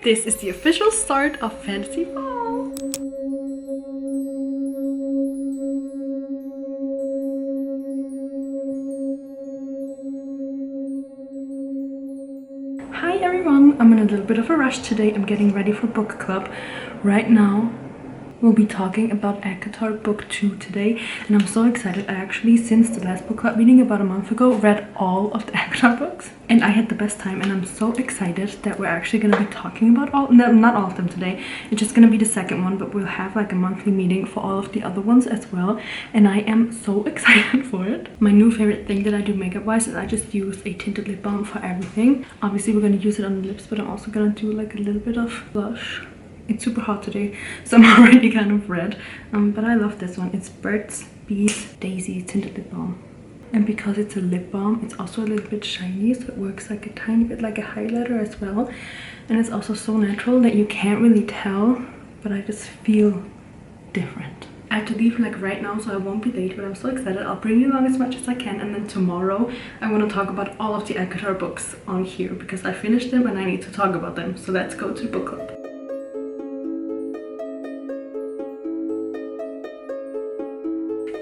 This is the official start of Fantasy Fall. Hi everyone, I'm in a little bit of a rush today. I'm getting ready for book club. Right now we'll be talking about Acotar book 2 today, and I'm so excited. I actually, since the last book club meeting about a month ago, read all of the Acotar books and I had the best time, and I'm so excited that we're actually going to be talking about not all of them today. It's just going to be the second one, but we'll have like a monthly meeting for all of the other ones as well, and I am so excited for it. My new favorite thing that I do makeup wise is I just use a tinted lip balm for everything. Obviously we're going to use it on the lips, but I'm also going to do like a little bit of blush. It's super hot today, so I'm already kind of red, but I love this one. It's Burt's Bees Daisy Tinted Lip Balm, and because it's a lip balm, it's also a little bit shiny, so it works like a tiny bit like a highlighter as well, and it's also so natural that you can't really tell, but I just feel different. I have to leave like right now, so I won't be late, but I'm so excited. I'll bring you along as much as I can, and then tomorrow I want to talk about all of the Acotar books on here because I finished them and I need to talk about them. So let's go to the book club.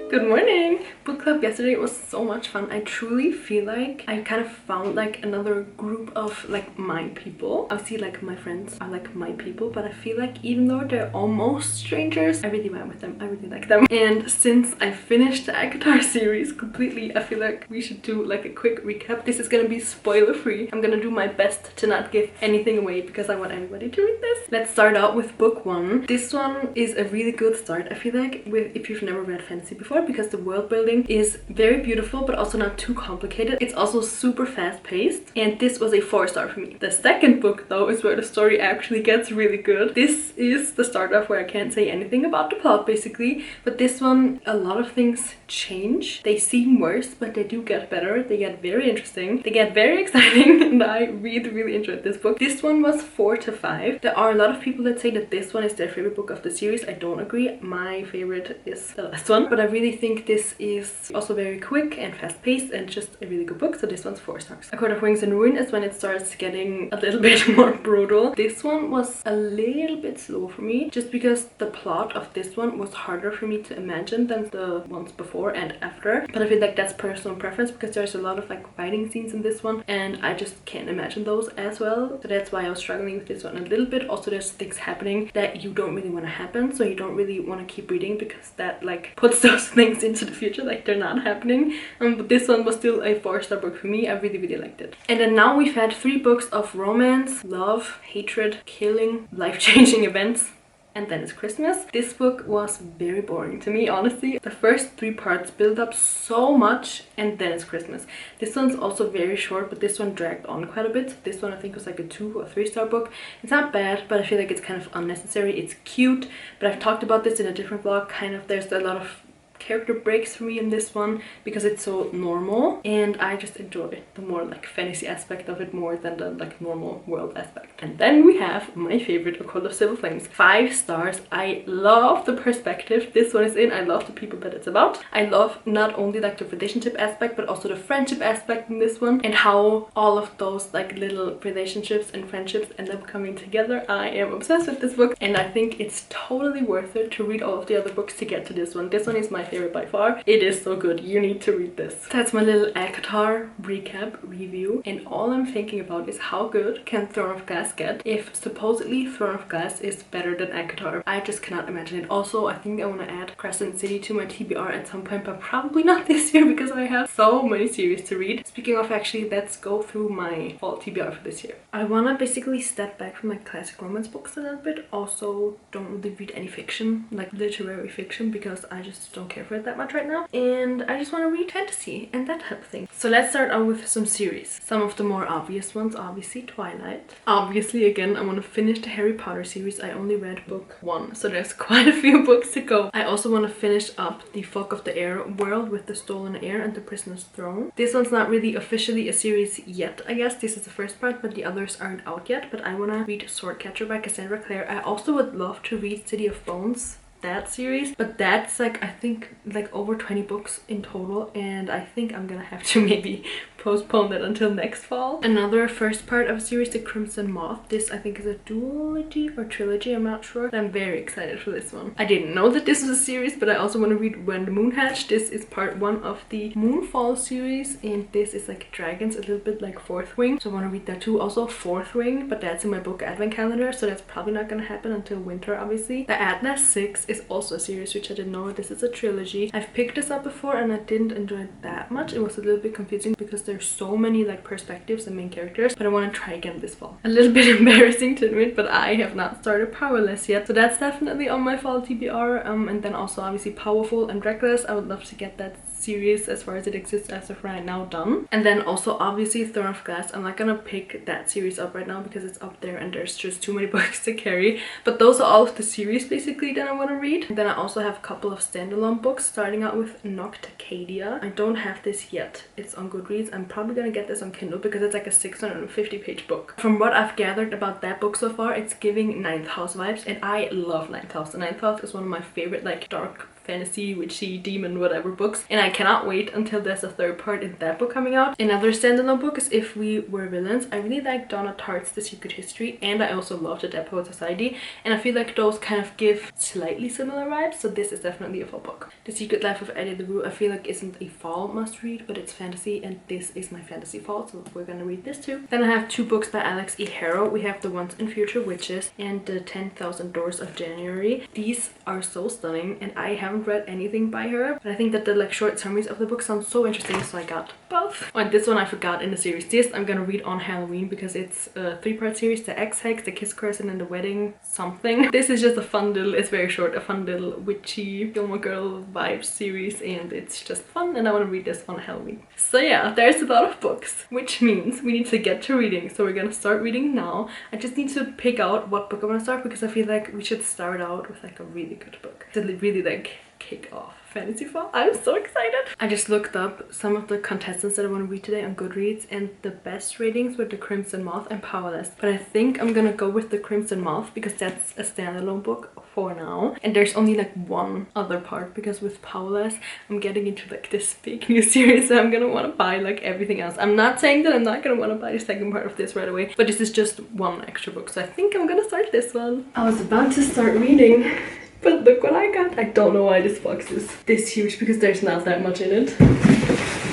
Good morning! Book club yesterday was so much fun. I truly feel like I kind of found like another group of like my people. Obviously like my friends are like my people, but I feel like even though they're almost strangers, I really vibe with them. I really like them. And since I finished the Acotar series completely, I feel like we should do like a quick recap. This is gonna be spoiler free. I'm gonna do my best to not give anything away because I want everybody to read this. Let's start out with book 1. This one is a really good start, I feel like, if you've never read fantasy before, because the world building is very beautiful but also not too complicated. It's also super fast paced, and this was a 4-star for me. The second book though is where the story actually gets really good. This is the start off where I can't say anything about the plot basically, but this one, a lot of things change. They seem worse, but they do get better. They get very interesting, they get very exciting, and I really enjoyed this book. This one was 4 to 5. There are a lot of people that say that this one is their favorite book of the series. I don't agree. My favorite is the last one, but I really think this is also very quick and fast-paced and just a really good book, so this one's 4 stars. A Court of Wings and Ruin is when it starts getting a little bit more brutal. This one was a little bit slow for me, just because the plot of this one was harder for me to imagine than the ones before and after, but I feel like that's personal preference because there's a lot of like fighting scenes in this one and I just can't imagine those as well, so that's why I was struggling with this one a little bit. Also, there's things happening that you don't really want to happen, so you don't really want to keep reading because that like puts those things into the future, like they're not happening. But this one was still a 4-star book for me. I really liked it. And then now we've had 3 books of romance, love, hatred, killing, life-changing events, and then it's Christmas. This book was very boring to me, honestly. The first 3 parts build up so much, and then it's Christmas. This one's also very short, but this one dragged on quite a bit. This one I think was like a 2 or 3-star book. It's not bad, but I feel like it's kind of unnecessary. It's cute, but I've talked about this in a different vlog. Kind of, there's a lot of character breaks for me in this one because it's so normal, and I just enjoy the more like fantasy aspect of it more than the like normal world aspect. And then we have my favorite, A Court of Civil Flames. 5 stars. I love the perspective this one is in. I love the people that it's about. I love not only like the relationship aspect but also the friendship aspect in this one, and how all of those like little relationships and friendships end up coming together. I am obsessed with this book, and I think it's totally worth it to read all of the other books to get to this one. This one is my favorite by far. It is so good. You need to read this. That's my little Acotar recap review, and all I'm thinking about is how good can Throne of Glass get if supposedly Throne of Glass is better than Acotar. I just cannot imagine it. Also, I think I want to add Crescent City to my TBR at some point, but probably not this year because I have so many series to read. Speaking of, actually, let's go through my fall TBR for this year. I want to basically step back from my classic romance books a little bit. Also, don't really read any fiction, like literary fiction, because I just don't care for it that much right now, and I just want to read fantasy and that type of thing. So let's start out with some series. Some of the more obvious ones, obviously Twilight. Obviously, again, I want to finish the Harry Potter series. I only read book 1, so there's quite a few books to go. I also want to finish up the Fog of the Air world with the Stolen Heir and the Prisoner's Throne. This one's not really officially a series yet, I guess. This is the first part, but the others aren't out yet. But I want to read Swordcatcher by Cassandra Clare. I also would love to read City of Bones, that series, but that's like I think like over 20 books in total, and I think I'm gonna have to maybe postpone that until next fall. Another first part of a series, The Crimson Moth. This I think is a duology or trilogy, I'm not sure. I'm very excited for this one. I didn't know that this was a series, but I also want to read When the Moon Hatched. This is part 1 of the Moonfall series, and this is like dragons, a little bit like Fourth Wing, so I want to read that too. Also Fourth Wing, but that's in my book advent calendar, so that's probably not gonna happen until winter, obviously. The Atlas 6 is also a series, which I didn't know. This is a trilogy. I've picked this up before and I didn't enjoy it that much. It was a little bit confusing because there's so many like perspectives and main characters, but I want to try again this fall. A little bit embarrassing to admit, but I have not started Powerless yet, so that's definitely on my fall TBR. And then also obviously Powerful and Reckless. I would love to get that series as far as it exists as of right now done. And then also obviously Throne of Glass. I'm not gonna pick that series up right now because it's up there and there's just too many books to carry, but those are all of the series basically that I want to read. And then I also have a couple of standalone books, starting out with Noctacadia. I don't have this yet. It's on Goodreads. I'm probably gonna get this on Kindle because it's like a 650-page book. From what I've gathered about that book so far, it's giving Ninth House vibes, and I love Ninth House. The Ninth House is one of my favorite like dark fantasy, witchy, demon, whatever books, and I cannot wait until there's a third part in that book coming out. Another standalone book is If We Were Villains. I really like Donna Tartt's The Secret History, and I also love The Dead Poet Society, and I feel like those kind of give slightly similar vibes, so this is definitely a fall book. The Secret Life of Eddie the Roo I feel like isn't a fall must read, but it's fantasy, and this is my fantasy fall, so we're gonna read this too. Then I have 2 books by Alex E. Harrow. We have The Once and Future Witches and The 10,000 Doors of January. These are so stunning, and I haven't read anything by her, but I think that the like short summaries of the book sound so interesting, so I got both. Oh, and this one I forgot in the series. This I'm gonna read on Halloween because it's a 3-part series: The Ex-Hex, The Kiss Curse, and The Wedding something. This is just a fun little, it's very short, a fun little witchy Gilmore Girl vibes series, and it's just fun, and I want to read this on Halloween. So yeah, there's a lot of books, which means we need to get to reading, so we're gonna start reading now. I just need to pick out what book I'm gonna start because I feel like we should start out with like a really good book to really like kick off fantasy fall. I'm so excited. I just looked up some of the contestants that I want to read today on Goodreads, and the best ratings were The Crimson Moth and Powerless, but I think I'm gonna go with The Crimson Moth because that's a standalone book for now, and there's only like one other part because with Powerless I'm getting into like this big new series, so I'm gonna want to buy like everything else. I'm not saying that I'm not gonna want to buy the second part of this right away, but this is just one extra book, so I think I'm gonna start this one. I was about to start reading, but look what I got. I don't know why this box is this huge because there's not that much in it.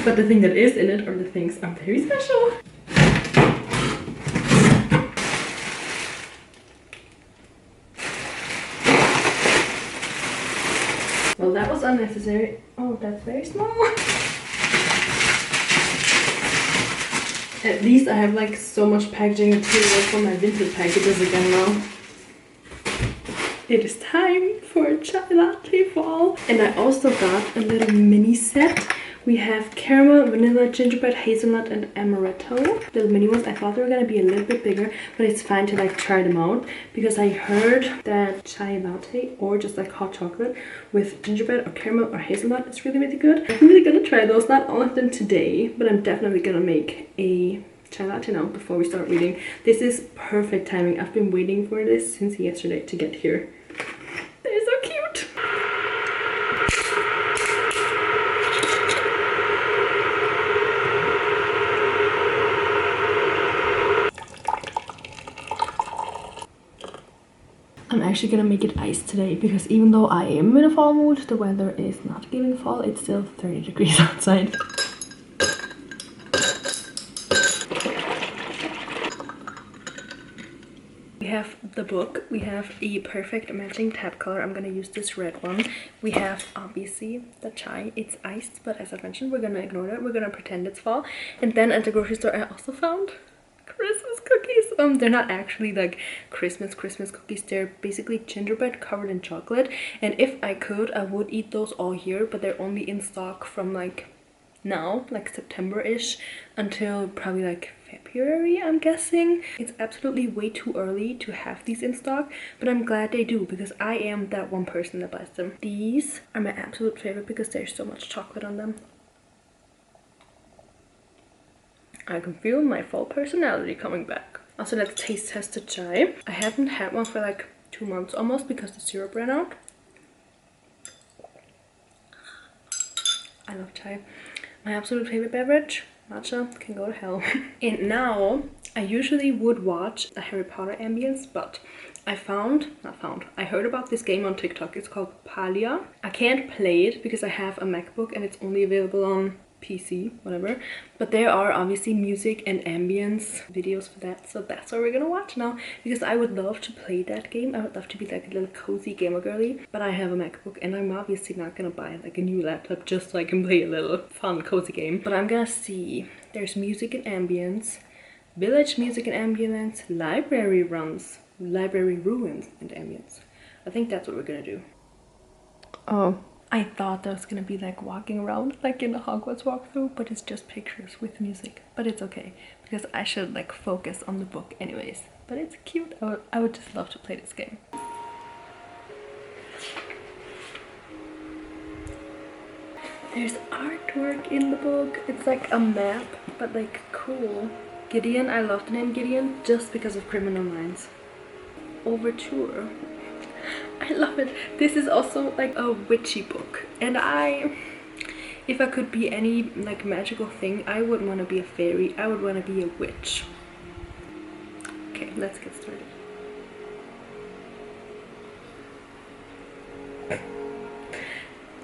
But the thing that is in it are the things I'm very special. Well, that was unnecessary. Oh, that's very small. At least I have like so much packaging material for my vintage packages again now. It is time for a chai latte fall. And I also got a little mini set. We have caramel, vanilla, gingerbread, hazelnut, and amaretto. Little mini ones. I thought they were gonna be a little bit bigger, but it's fine to like try them out because I heard that chai latte or just like hot chocolate with gingerbread or caramel or hazelnut is really good. I'm really gonna try those. Not all of them today, but I'm definitely gonna make a chai latte now before we start reading. This is perfect timing. I've been waiting for this since yesterday to get here. They're so cute. I'm actually gonna make it iced today because even though I am in a fall mood, the weather is not giving fall. It's still 30 degrees outside. We have the book. We have a perfect matching tab color. I'm gonna use this red one. We have obviously the chai. It's iced, but as I mentioned, we're gonna ignore that. We're gonna pretend it's fall. And then at the grocery store, I also found Christmas cookies. They're not actually like Christmas cookies. They're basically gingerbread covered in chocolate. And if I could, I would eat those all year, but they're only in stock from like now, like September-ish, until probably like February, I'm guessing. It's absolutely way too early to have these in stock, but I'm glad they do because I am that one person that buys them. These are my absolute favorite because there's so much chocolate on them. I can feel my fall personality coming back. Also, let's taste test the chai. I haven't had one for like 2 months almost because the syrup ran out. I love chai. My absolute favorite beverage. Matcha can go to hell. And now, I usually would watch a Harry Potter ambience, but I heard about this game on TikTok. It's called Palia. I can't play it because I have a MacBook and it's only available on PC, whatever. But there are obviously music and ambience videos for that. So that's what we're gonna watch now. Because I would love to play that game. I would love to be like a little cozy gamer girly. But I have a MacBook and I'm obviously not gonna buy like a new laptop just so I can play a little fun cozy game. But I'm gonna see. There's music and ambience, village music and ambience, library ruins and ambience. I think that's what we're gonna do. Oh, I thought that was gonna be like walking around like in a Hogwarts walkthrough, but it's just pictures with music. But it's okay because I should like focus on the book anyways. But it's cute. I would just love to play this game. There's artwork in the book. It's like a map, but like cool. Gideon, I love the name Gideon just because of Criminal Minds. Overture. I love it. This is also like a witchy book, and if I could be any like magical thing, I would want to be a fairy. I would want to be a witch. Okay, let's get started.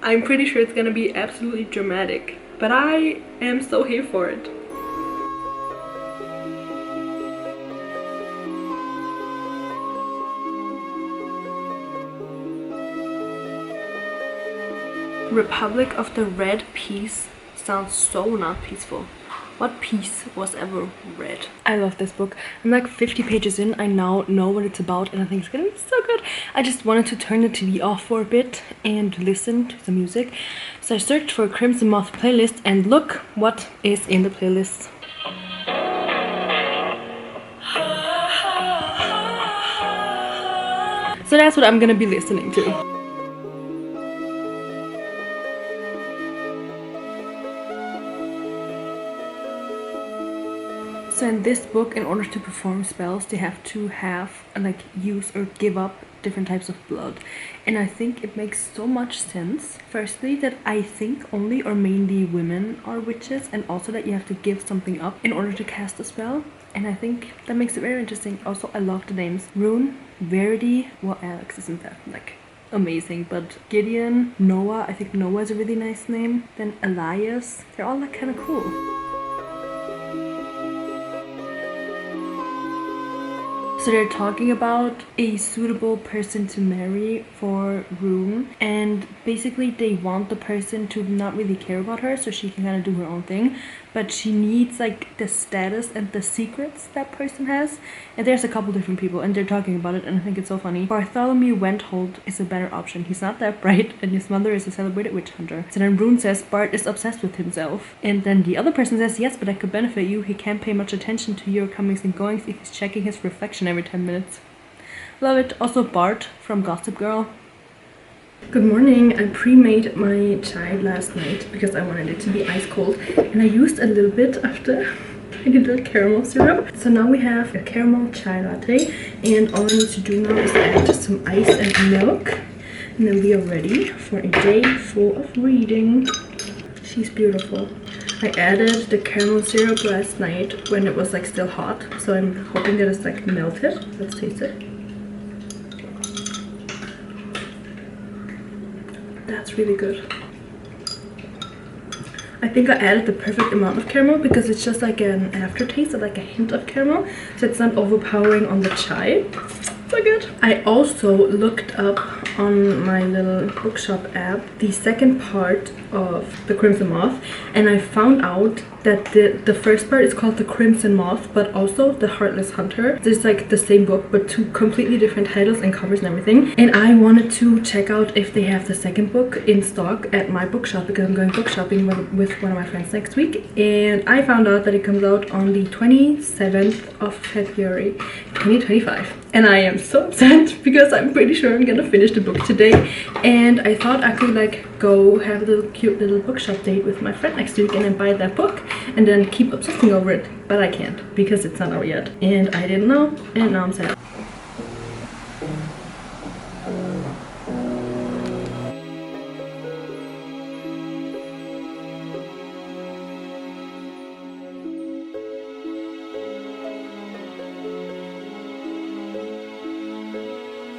I'm pretty sure it's gonna be absolutely dramatic, but I am so here for it. Republic of the Red Peace sounds so not peaceful. What peace was ever red? I love this book. I'm like 50 pages in. I now know what it's about and I think it's gonna be so good. I just wanted to turn the TV off for a bit and listen to the music. So I searched for a Crimson Moth playlist and look what is in the playlist. So that's what I'm gonna be listening to. So in this book, in order to perform spells, they have to have like use or give up different types of blood. And I think it makes so much sense. Firstly, that I think only or mainly women are witches, and also that you have to give something up in order to cast a spell. And I think that makes it very interesting. Also, I love the names. Rune, Verity, well, Alex isn't that like amazing, but Gideon, Noah, I think Noah is a really nice name. Then Elias, they're all like kind of cool. So they're talking about a suitable person to marry for Rune, and basically they want the person to not really care about her so she can kind of do her own thing, but she needs like the status and the secrets that person has. And there's a couple different people and they're talking about it, and I think it's so funny. Bartholomew Wenthold is a better option. He's not that bright and his mother is a celebrated witch hunter. So then Rune says Bart is obsessed with himself, and then the other person says yes, but I could benefit you. He can't pay much attention to your comings and goings if he's checking his reflection every 10 minutes. Love it. Also Bart from Gossip Girl. Good morning. I pre-made my chai last night because I wanted it to be ice cold, and I used a little bit of the tiny little caramel syrup. So now we have a caramel chai latte, and all I need to do now is add some ice and milk, and then we are ready for a day full of reading. She's beautiful. I added the caramel syrup last night when it was like still hot, so I'm hoping that it's like melted. Let's taste it. That's really good. I think I added the perfect amount of caramel because it's just like an aftertaste, or like a hint of caramel, so it's not overpowering on the chai. So good. I also looked up on my little bookshop app the second part of the Crimson Moth, and I found out that the first part is called the Crimson Moth, but also the Heartless Hunter. There's like the same book but two completely different titles and covers and everything, and I wanted to check out if they have the second book in stock at my bookshop because I'm going book shopping with one of my friends next week, and I found out that it comes out on the 27th of February 2025. And I am so upset because I'm pretty sure I'm gonna finish the book today, and I thought I could like go have a little cute little bookshop date with my friend next week and then buy that book and then keep obsessing over it, but I can't because it's not out yet, and I didn't know, and now I'm sad.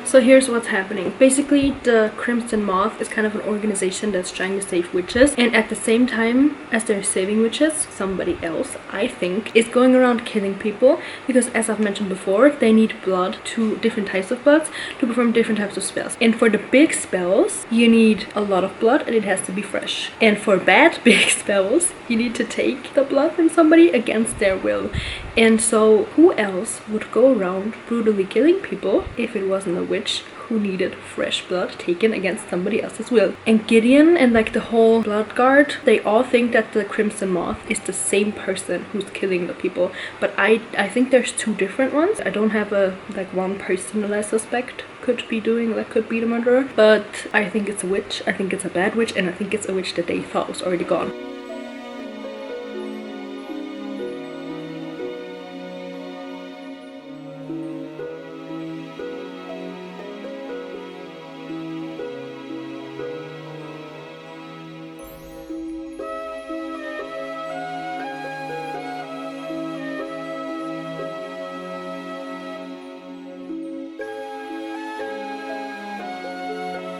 So here's what's happening. Basically, the Crimson Moth is kind of an organization that's trying to save witches, and at the same time as they're saving witches, somebody else, I think, is going around killing people, because as I've mentioned before, they need blood, to different types of bloods, to perform different types of spells. And for the big spells, you need a lot of blood and it has to be fresh. And for bad big spells, you need to take the blood from somebody against their will. And so who else would go around brutally killing people if it wasn't a witch who needed fresh blood taken against somebody else's will? And Gideon and like the whole blood guard, they all think that the Crimson Moth is the same person who's killing the people, but I think there's two different ones. I don't have a like one person that I suspect could be the murderer, but I think it's a witch. I think it's a bad witch, and I think it's a witch that they thought was already gone.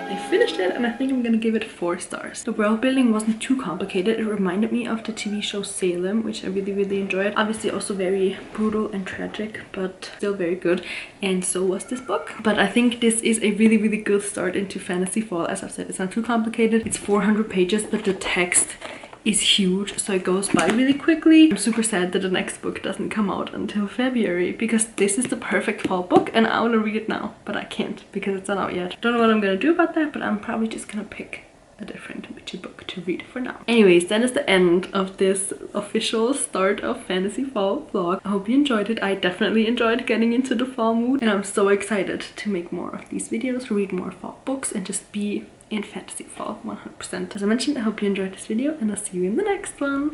I finished it and I think I'm gonna give it 4 stars. The world building wasn't too complicated. It reminded me of the TV show Salem, which I really enjoyed. Obviously also very brutal and tragic, but still very good. And so was this book. But I think this is a really good start into fantasy fall. As I've said, it's not too complicated. It's 400 pages, but the text is huge, so it goes by really quickly. I'm super sad that the next book doesn't come out until February, because this is the perfect fall book and I want to read it now, but I can't because it's not out yet. Don't know what I'm gonna do about that, but I'm probably just gonna pick a different witchy book to read for now. Anyways, that is the end of this official start of fantasy fall vlog. I hope you enjoyed it. I definitely enjoyed getting into the fall mood, and I'm so excited to make more of these videos, read more fall books, and just be in fantasy fall 100%. As I mentioned, I hope you enjoyed this video and I'll see you in the next one.